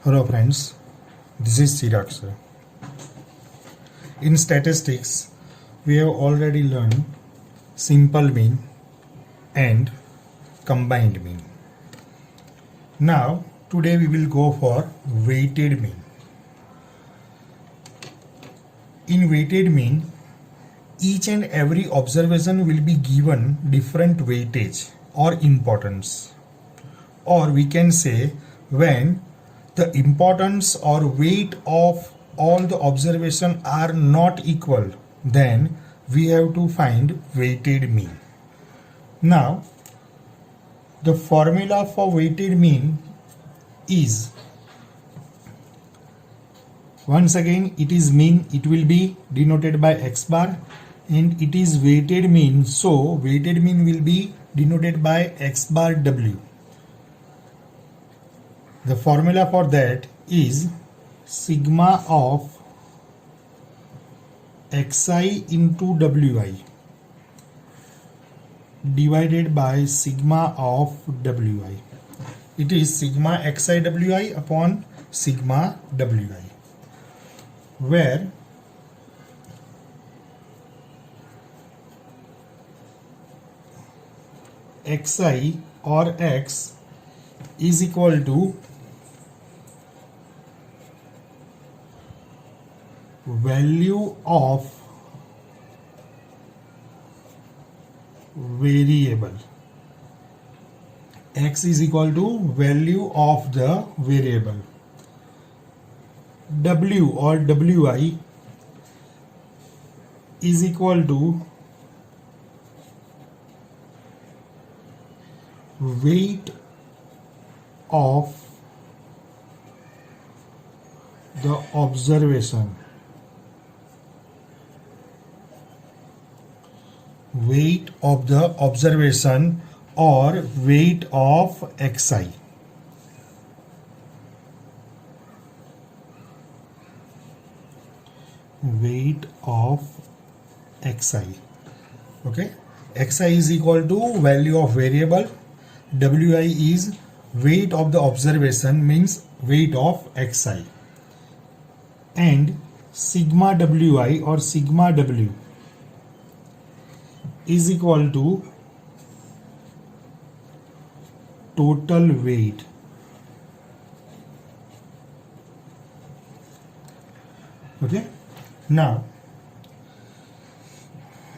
Hello friends, this is Chirag sir. In statistics, we have already learned simple mean and combined mean. Now, today we will go for weighted mean. In weighted mean, each and every observation will be given different weightage or importance. Or we can say when the importance or weight of all the observation are not equal, then we have to find weighted mean. Now, the formula for weighted mean is, once again it is mean, it will be denoted by x bar, and it is weighted mean, so weighted mean will be denoted by x bar w. The formula for that is sigma of xi into wi divided by sigma of wi. It is sigma xi wi upon sigma wi, where xi or x is equal to value of variable. X is equal to value of the variable. W or wi is equal to weight of the observation. Weight of the observation or weight of xi. Weight of xi. Okay. Xi is equal to value of variable. Wi is weight of the observation, means weight of xi. And sigma wi or sigma w is equal to total weight. Okay. Now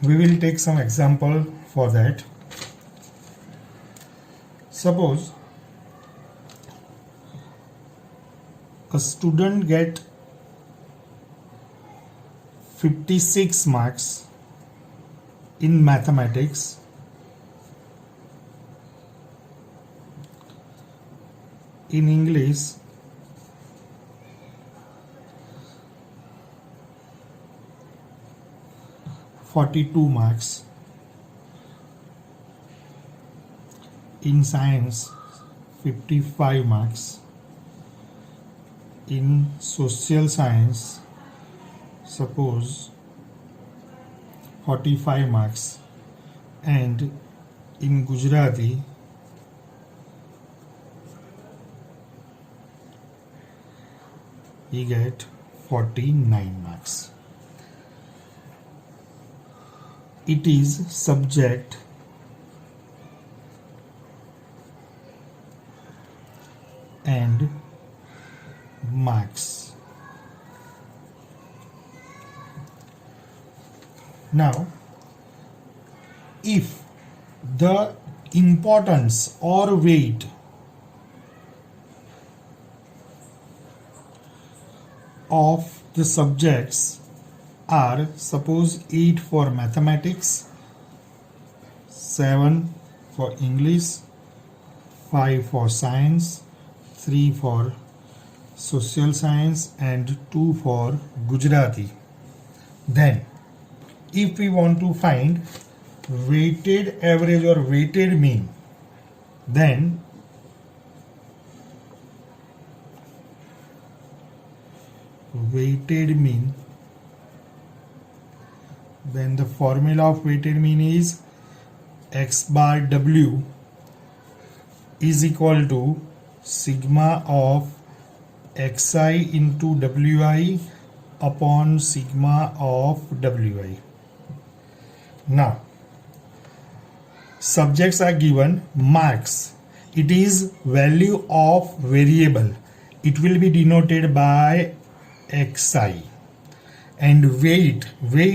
we will take some example for that. Suppose a student get 56 marks in mathematics, in English 42 marks, in science 55 marks, in social science suppose 45 marks, and in Gujarati he get 49 marks. It is subject and marks. Now, if the importance or weight of the subjects are, suppose 8 for mathematics, 7 for English, 5 for science, 3 for social science, and 2 for Gujarati, then if we want to find weighted average or weighted mean, then the formula of weighted mean is x bar w is equal to sigma of xi into wi upon sigma of wi. Now, subjects are given marks. It is value of variable. It will be denoted by xi. And weight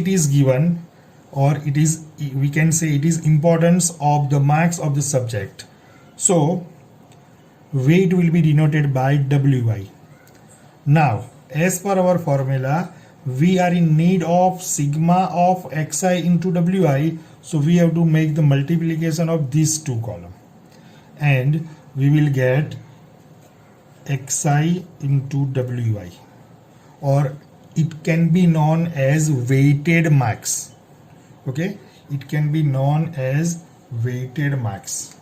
is given, or it is, we can say it is importance of the marks of the subject. So weight will be denoted by wi. Now, as per our formula, we are in need of sigma of xi into wi, so we have to make the multiplication of these two columns, and we will get xi into wi, or it can be known as weighted marks. Okay, it can be known as weighted marks.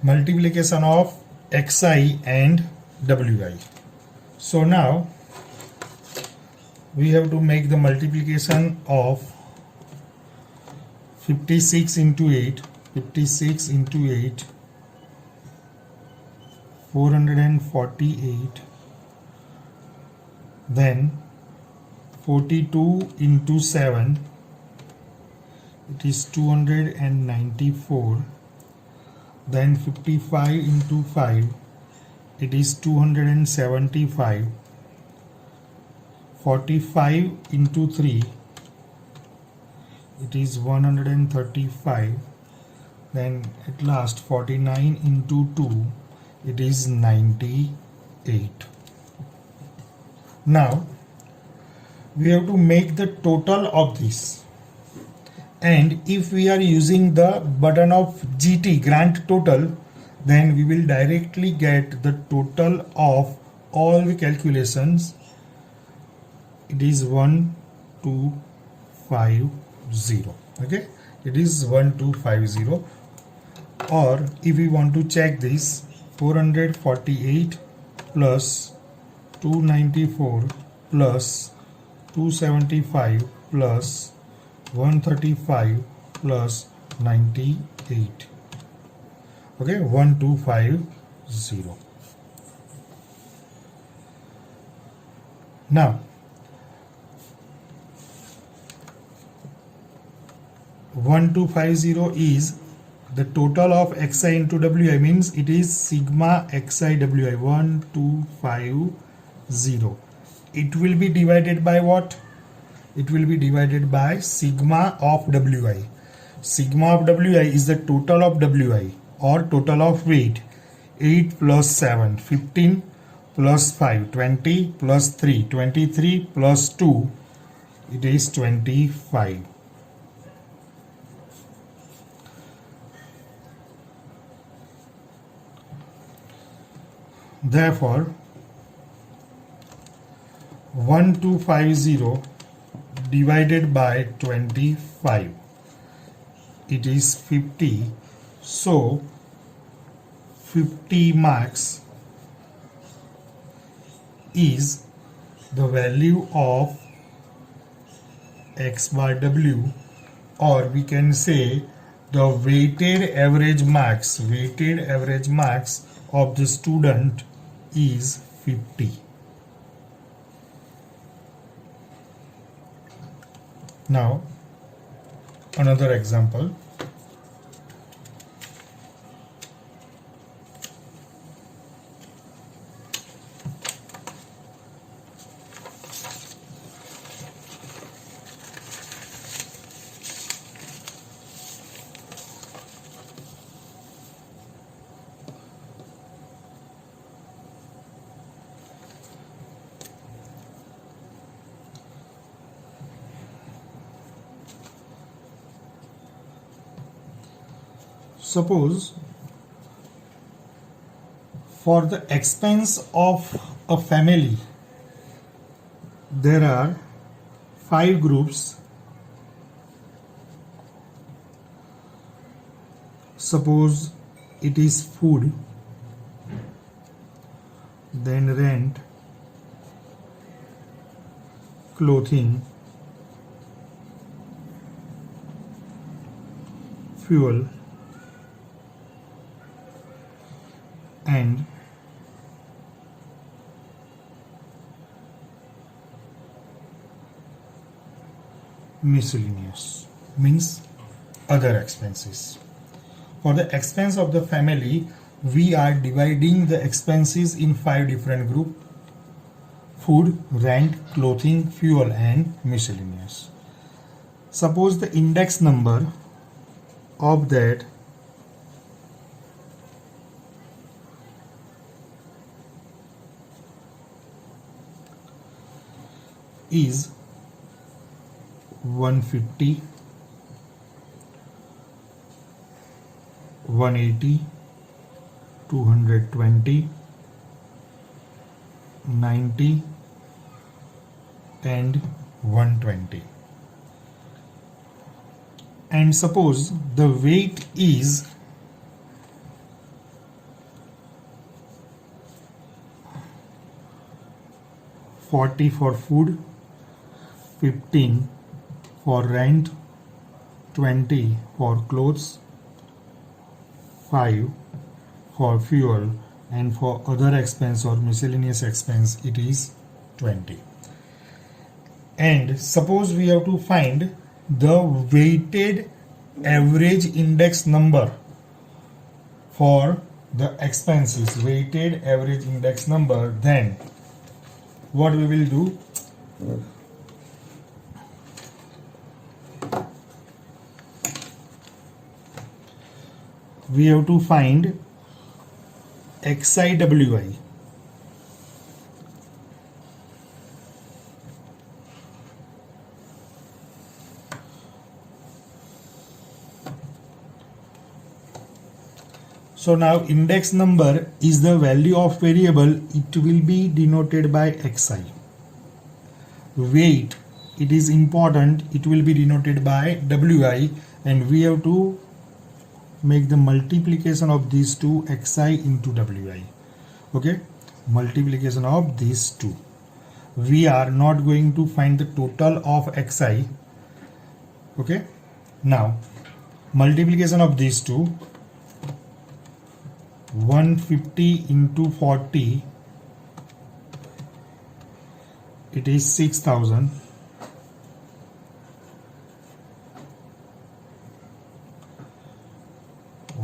Multiplication of xi and wi. So now we have to make the multiplication of 56 into 8, 56 into 8, 448, then 42 into 7, it is 294, then 55 into 5, it is 275, 45 into 3, it is 135, then at last 49 into 2, it is 98. Now we have to make the total of this, and if we are using the button of GT, grant total, then we will directly get the total of all the calculations. It is 1250. Okay, it is 1250. Or if we want to check this, 448 plus 294 plus 275 plus 135 plus 98. Okay, 1250. Now 1250 is the total of xi into wi, means it is sigma xi wi, 1250. It will be divided by what? It will be divided by sigma of wi. Sigma of wi is the total of wi, or total of weight. 8 plus 7, 15 plus 5, 20 plus 3, 23 plus 2, it is 25. Therefore 1250 divided by 25, it is 50. So 50 marks is the value of x bar w, or we can say the weighted average marks of the student is 50. Now another example. Suppose for the expense of a family, there are 5 groups. Suppose it is food, then rent, clothing, fuel and miscellaneous means other expenses. For the expense of the family, we are dividing the expenses in 5 different groups: food, rent, clothing, fuel and miscellaneous. Suppose the index number of that is 150, 180, 220, 90 and 120. And suppose the weight is 40 for food, 15 for rent, 20 for clothes, 5 for fuel, and for other expense or miscellaneous expense it is 20. And suppose we have to find the weighted average index number for the expenses, weighted average index number, then what we will do? We have to find XIWI. So now index number is the value of variable, it will be denoted by XI. Weight, it is important, it will be denoted by WI, and we have to make the multiplication of these two, XI into WI. Okay, multiplication of these two. We are not going to find the total of XI. Okay, now multiplication of these two, 150 into 40, it is 6000.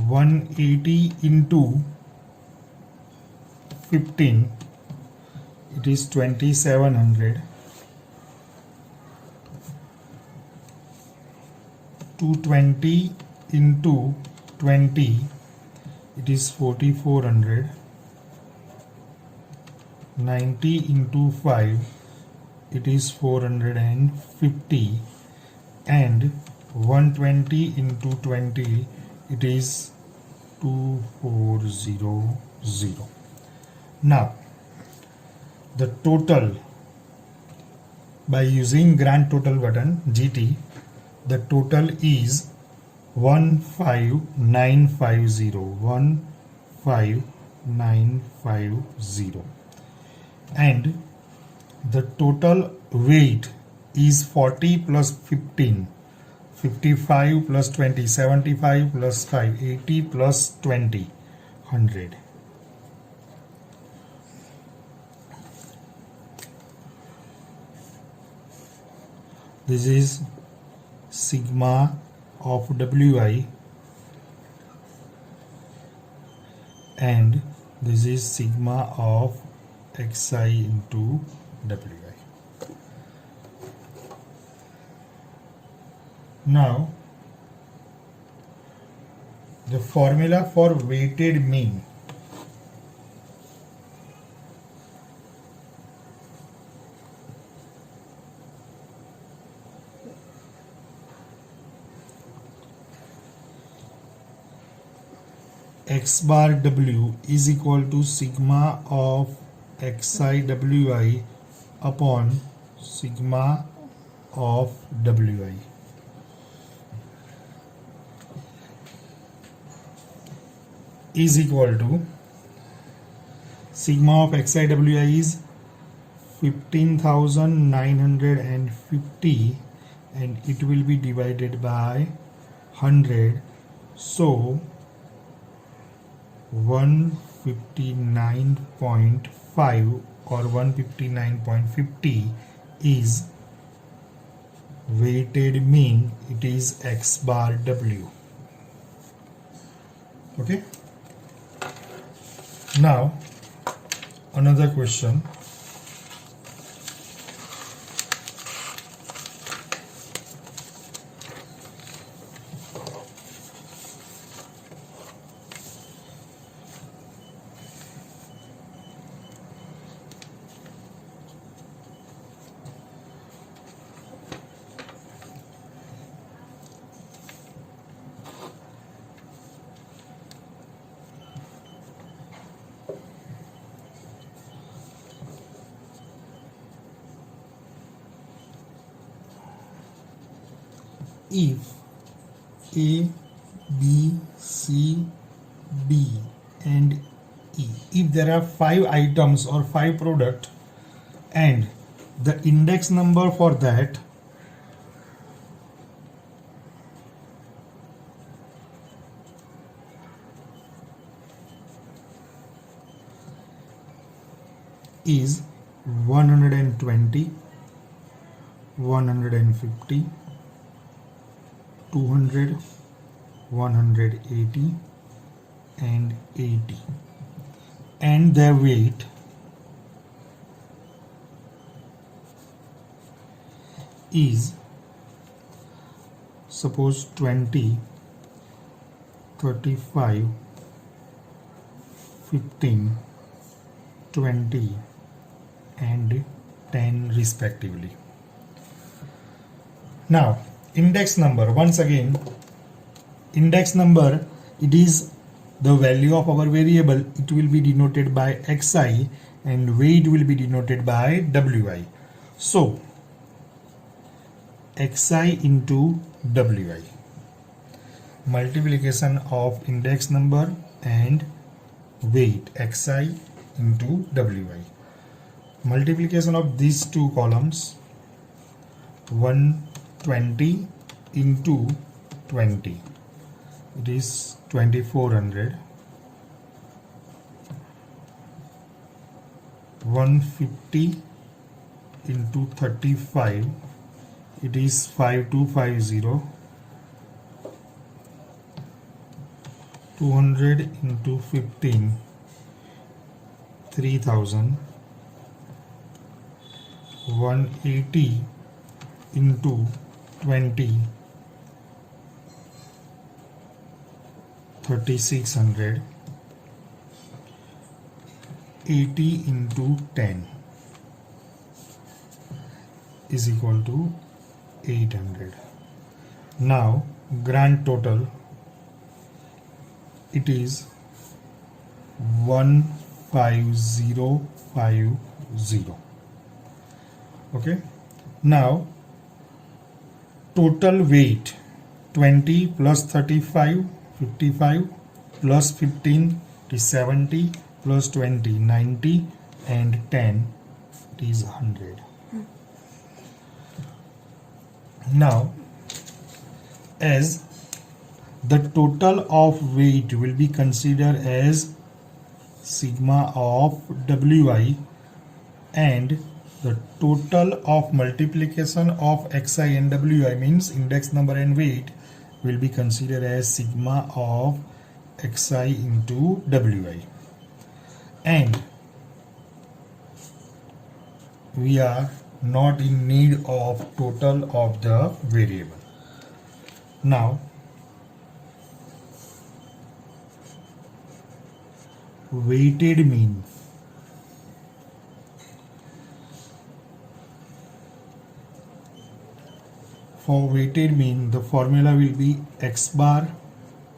180 into 15, it is 2700. 220 into 20, it is 4400. 90 into 5, it is 450, and 120 into 20, it is 2400. Now the total, by using grand total button GT, the total is 15950. 15950, and the total weight is 40 plus 15, 55 plus 20, 75 plus 5, 80 plus 20, 100. This is sigma of WI, and this is sigma of XI into WI. Now the formula for weighted mean. X bar W is equal to sigma of XI WI upon sigma of WI. Is equal to sigma of XI WI is 15,950, and it will be divided by 100, So 159.5 or 159.50 is weighted mean. It is X bar W. Okay. Now another question. If A, B, C, D and E, if there are 5 items or 5 product and the index number for that is 120, 150, 200, 180 and 80, and their weight is suppose 20, 35, 15, 20 and 10 respectively. Now index number, once again, index number, it is the value of our variable. It will be denoted by xi and weight will be denoted by wi. So xi into wi, multiplication of index number and weight, xi into wi, multiplication of these two columns, 120 into 20, it is 2400, 150 into 35, it is 5250, 200 into 15, 3000, 180 into 20, 3600, 80 into 10 is equal to 800. Now grand total, it is 15050. Okay. Now total weight, 20 plus 35, 55 plus 15 is 70 plus 20, 90 and 10 is 100. Now as the total of weight will be considered as sigma of wi and the total of multiplication of xi and wi means index number and weight will be considered as sigma of xi into wi, and we are not in need of total of the variable. Now weighted mean, for weighted mean the formula will be x bar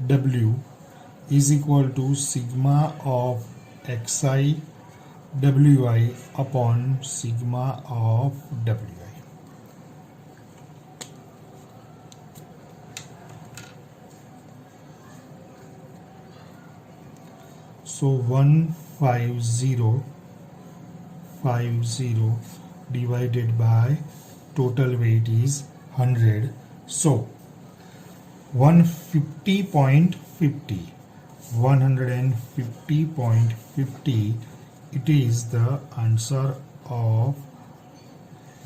w is equal to sigma of xi wi upon sigma of wi. So 15050 divided by total weight is 100. So 150.50. 150.50. It is the answer of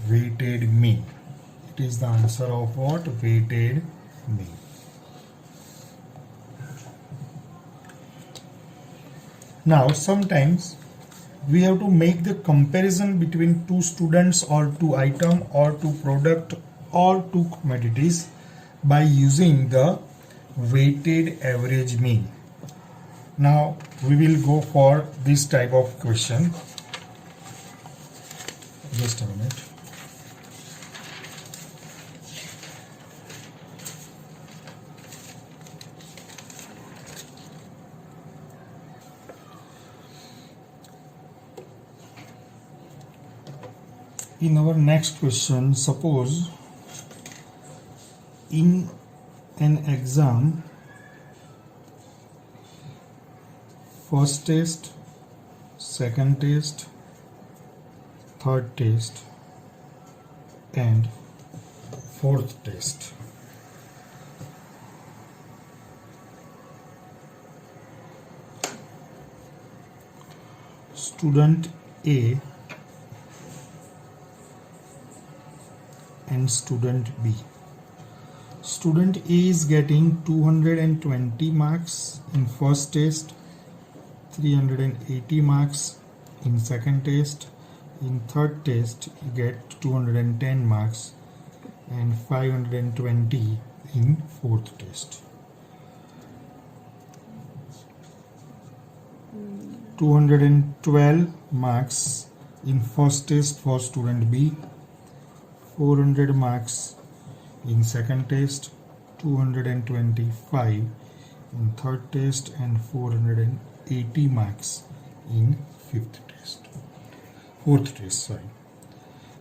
weighted mean. It is the answer of what? Weighted mean. Now sometimes we have to make the comparison between two students or two item or two product or two commodities by using the weighted average mean. Now we will go for this type of question. Just a minute. In our next question, suppose in an exam, first test, second test, third test and fourth test. Student A and student B. Student A is getting 220 marks in first test, 380 marks in second test, in third test you get 210 marks and 520 in fourth test. 212 marks in first test for student B, 400 marks in second test, 225 in third test and 480 marks in fourth test,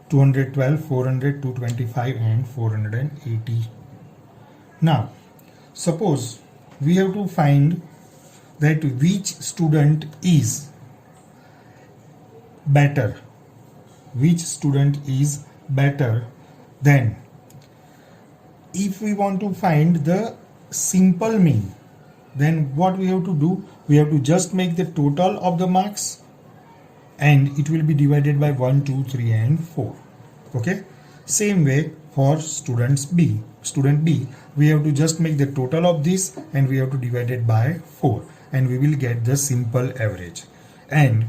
212, 400, 225 and 480. Now suppose we have to find that which student is better, then if we want to find the simple mean, then what we have to do, we have to just make the total of the marks and it will be divided by 1, 2, 3 and 4. Okay, same way for student B, we have to just make the total of this and we have to divide it by 4 and we will get the simple average. And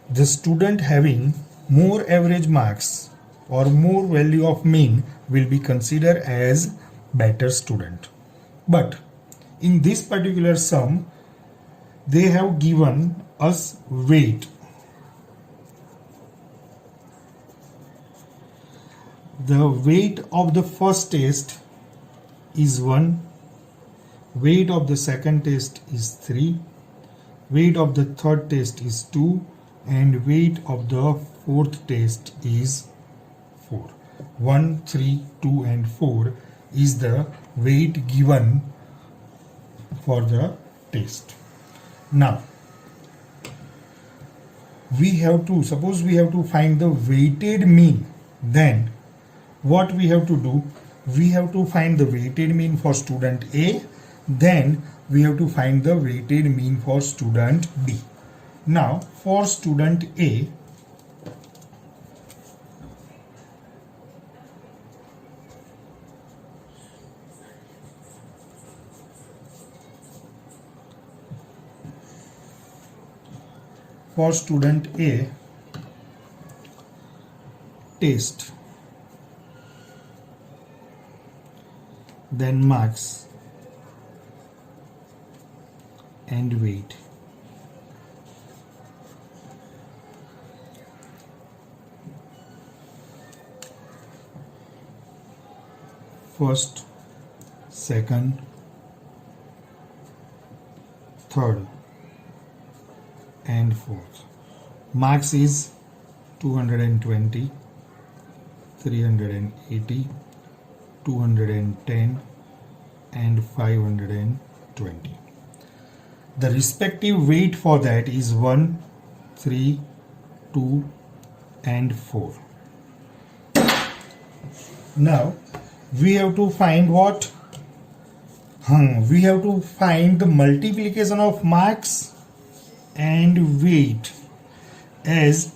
the student having more average marks or more value of mean will be considered as better student. But in this particular sum, they have given us weight. The weight of the first test is 1, weight of the second test is 3, weight of the third test is 2 and weight of the fourth test is 4. 1, 3, 2 and 4 is the weight given for the test. Now suppose we have to find the weighted mean, then what we have to do, we have to find the weighted mean for student A, then we have to find the weighted mean for student B. Now for student A, test, then marks and weight. First, second, third and fourth. Marks is 220, 380, 210 and 520. The respective weight for that is 1, 3, 2 and 4. Now we have to find what? We have to find the multiplication of mass and weight, as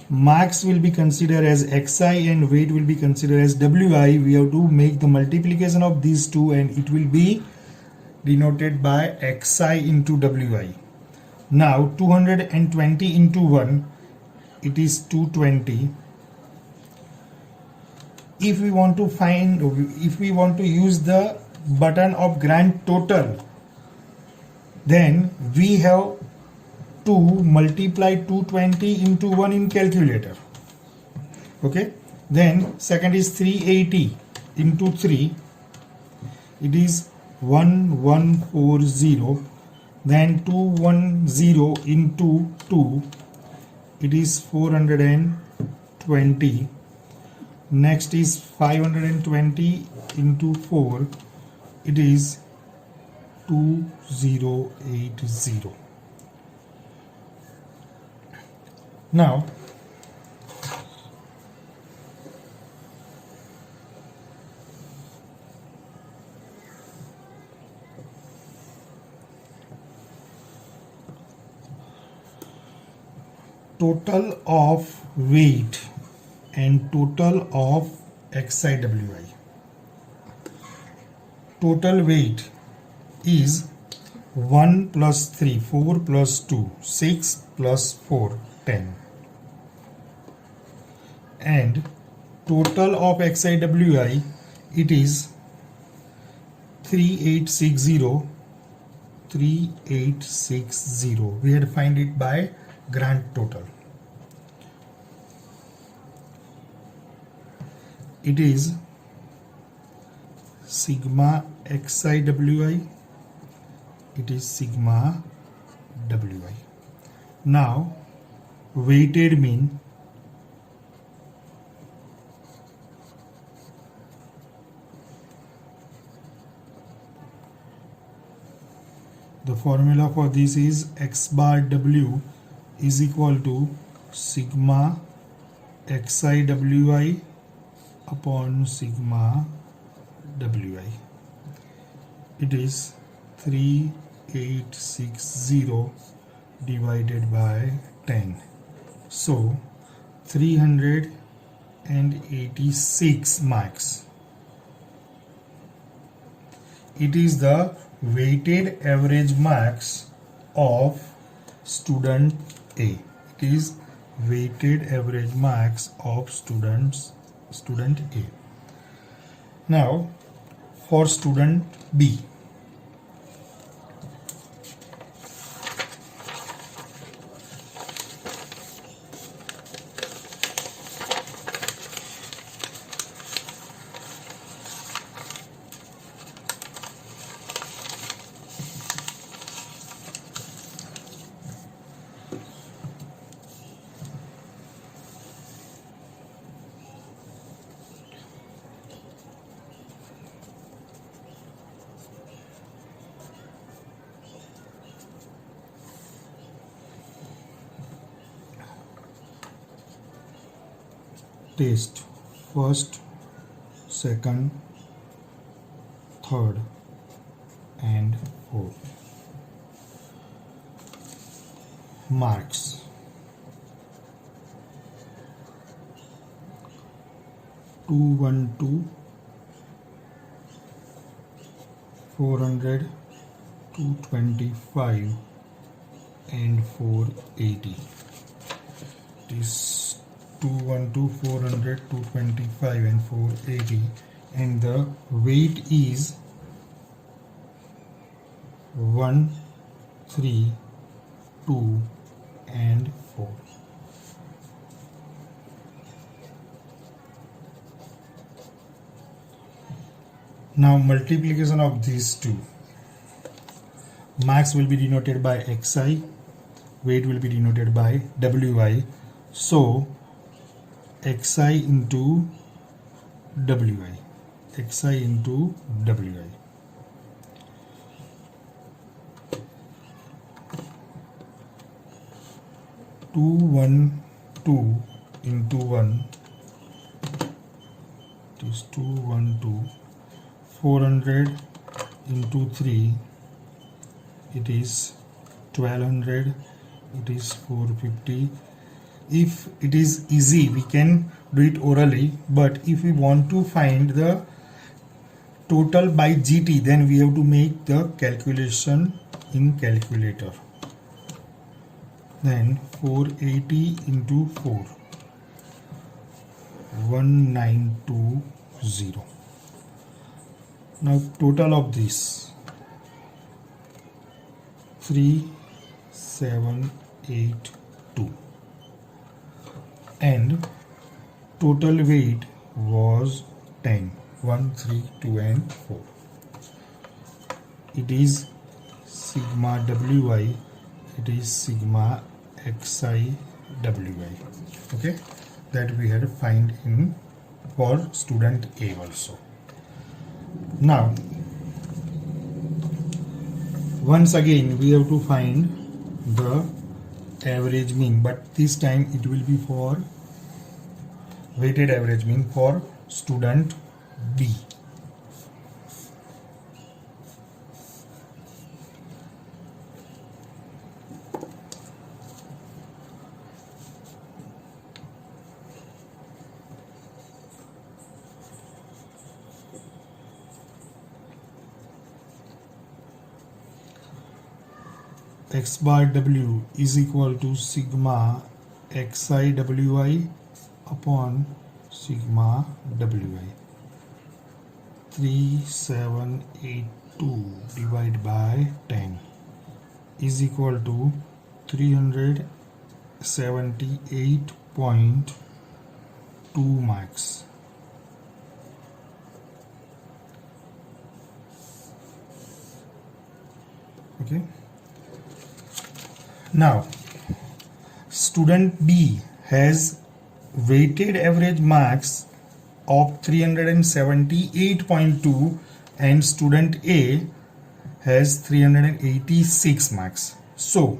mass will be considered as xi and weight will be considered as wi. We have to make the multiplication of these two and it will be denoted by xi into wi. Now 220 into 1, it is 220. If we want to use the button of grand total, then we have to multiply 220 into 1 in calculator. Okay, then second is 380 into 3, it is 1140. Then 210 into 2, it is 420. Next is 520 into 4, it is 2080. Now total of weight and total of XIWI. Total weight is 1 plus 3, 4 plus 2, 6 plus 4, 10. And total of XIWI, it is 3860. We had to find it by grand total. It is sigma XIWI, it is sigma WI. Now weighted mean, the formula for this is x bar W is equal to sigma XIWI upon sigma WI. It is 3860 divided by 10. So 386 marks. It is the weighted average marks of student A. It is weighted average marks of student A. Now for student B. Test first, second, third and fourth. Marks. Two 112, 400, 225 and 480. It is 212, 400, 225 and 480, and the weight is 1, 3, 2 and 4. Now multiplication of these two. Mass will be denoted by xi, weight will be denoted by wi. So xi into wi, xi into wi. Two 112 into 1, it is 212, 400, into 3, it is 1200, it is 450. If it is easy, we can do it orally, but if we want to find the total by GT, then we have to make the calculation in calculator. Then 480 into 4, 1920. Now total of this 3782, and total weight was 10, 1, 3, 2 and 4. It is sigma Wi, it is sigma xi Wi. Okay, that we had to find in for student A also. Now once again we have to find the average mean, but this time it will be for weighted average mean for student B. X bar W is equal to sigma xi Wi upon sigma Wi. 3782 divided by 10 is equal to 378.2 marks. Okay. Now, student B has weighted average marks of 378.2 and student A has 386 marks. So,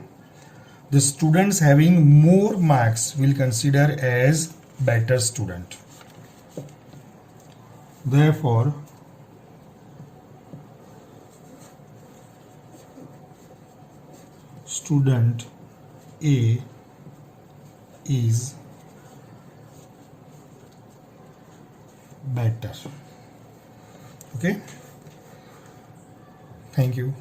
the students having more marks will consider as better student. Therefore, student A is better. Okay, thank you.